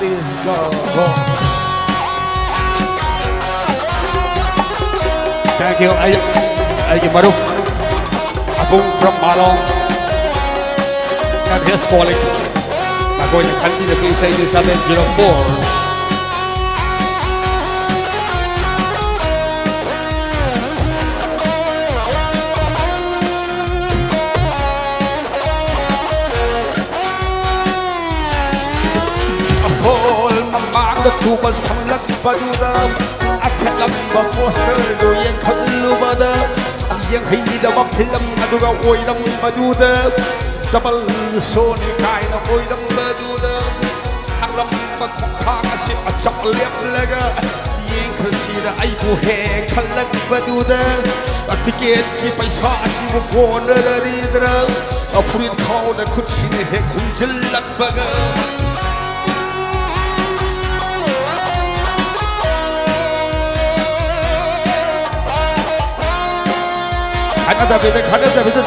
Let's go. Thank you. I give Maruf Abung from Malong. And his calling. I'm going to continue to say this 704. Tuban samlak baduda athalam ba poster do yang khallu bada yang hida ba film aduga oiram baduda double sony kaina oiram baduda halam ba khanga si achak lep laga yang khasira ai bu he khalak baduda ticket ki paisa asi bu phone ridra apurin khau da khutchine he khunjil lak baga Kanada beda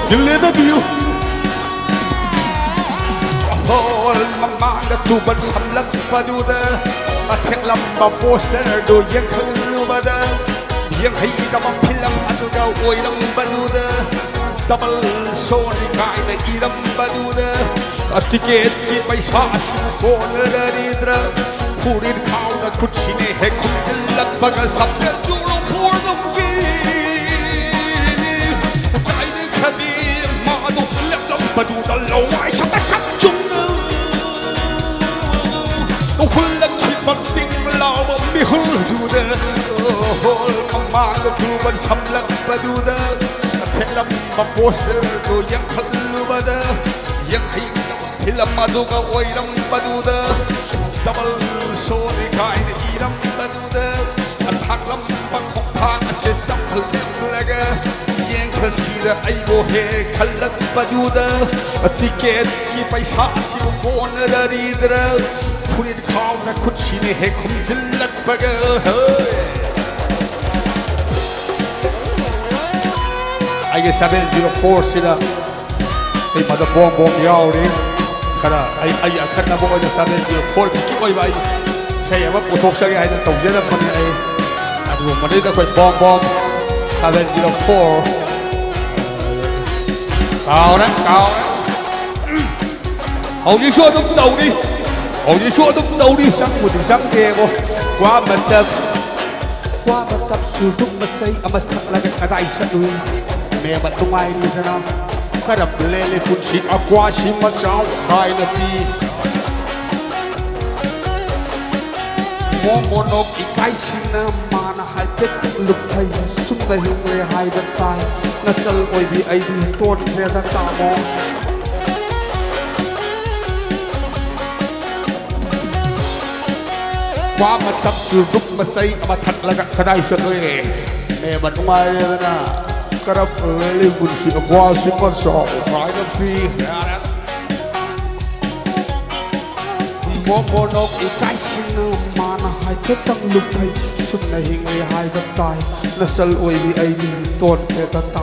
dille na view hol mamanga tuban samlak paduda atheklam ba poster do yang khulu bada yang haida ma philam aduga oiram baduda double sony kaina iram baduda ticket ki paisa asi phone ridra purin khau da khutchine he khunjilak baga sabya juro phone Baduda low, I shall shut you. Oh, will keep on thinking loud of me, who do the whole Mamma, Tuban, some luck, Baduda, a pellam, a poster to young Kalubada, young Pilamaduga, Oiram, Baduda, double sony kind, Edam, Baduda, a Paklam, Pakam, a said some legger. Kasira ay go he khalak baduda ticket ki paisa asi phone ridra purin khau na khutchine he khumjillat baga I get 704 sida ei mada bom yauri kara ai akhanna bo na 704 ki koi bai sei ama pothok sa ge hai na tawjana pani ai adu mane da koi bom 704 cao đấy hầu như xua đúng đầu đi sáng một tiếng sáng kia cô qua mặt tập sử dụng mặt xây mà thật là cái đại sát đuôi mẹ bạn tung ai như thế nào cái đập lê phun xịt qua xịt mà sao khai là đi mong nó cái xin mà nó hai tết lục thầy sung tay hùng lê hai đất tai nó sel oi bi ai đi tôn theo ta ta mong qua mặt tập sử dụng mà xây mà thật là cái đại sự ấy mẹ bạn ngoài đây nè cái đập lê phun xịt qua xịt mà sao khai là đi mong nó cái xin mà nó hai tết tăng lục thầy sung tay hùng lê hai đất tai nó sel oi bi ai đi tôn theo ta ta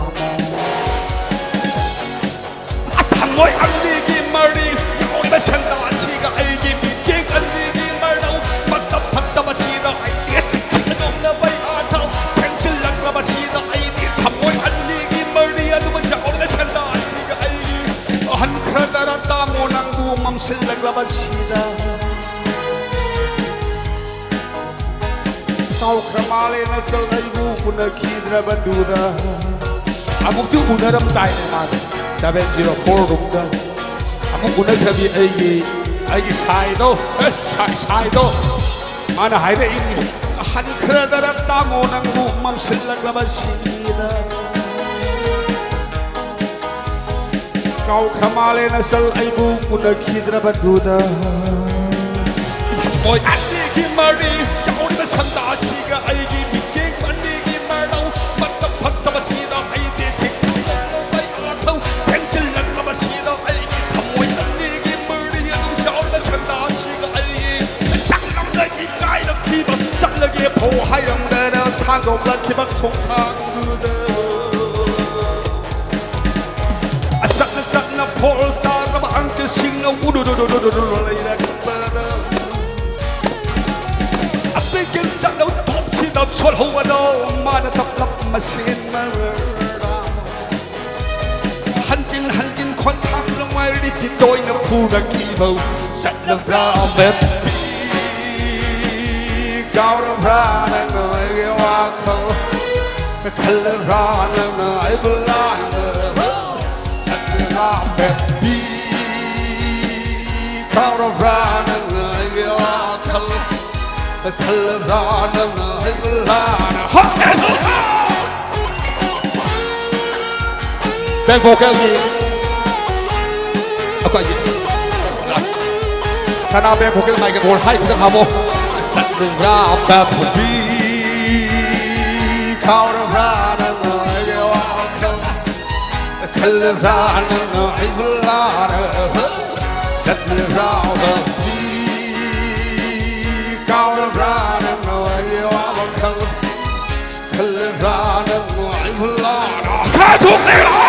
Ôi anh đi kim mari, ôi mà chân ta xí cái ai kim bị chết anh đi kim mar đâu, bắt tập mà xí đó ai điên, anh nó bay à thâu, thằng chân lắc là mà xí đó ai điên, thầm ôi anh đi kim mari, anh mà chân ôi mà chân ta xí cái ai điên, anh khờ ta ra ta ngô năng bu mắm chân lắc là mà xí đó, tao khamale na sel ai bu puna khidra banduda, amuk tu puna ram tai na 704 rumda amuk guna thabi ai sai do mana hai de in han khra dar ta mo nang bu mam silak la basida kau khamale na sal ai bu guna khidra baduda oi andi ki mari kau na sanda siga ai gi bikeng andi ki marau pat basida ai de phô hay đồng đê đê thang gồng lên khi bắt không thang đưa đê chắc nó phô ta nó bằng cái xin nó u đu lấy ra cái bờ đê xin mơ 한진 콘탁long ngoài đi thì tôi nó phu đã kỳ bầu sạch làm ra bếp cao làm ra nên người yêu hoa khâu khăn làm ra nên người bơ la sạch làm ra bếp cao làm ra nên người yêu hoa khâu khăn làm ra nên người bơ la Back vocal gì? Apa gì? Sana back vocal này cái một hai cũng hàm mô. Sẵn đường ra back vocal. Cao đường ra nâng người yêu áo khăn đường ra nâng người bơ la sẵn đường ra back cao đường ra nâng người yêu áo khăn đường ra nâng người bơ la khá thuộc này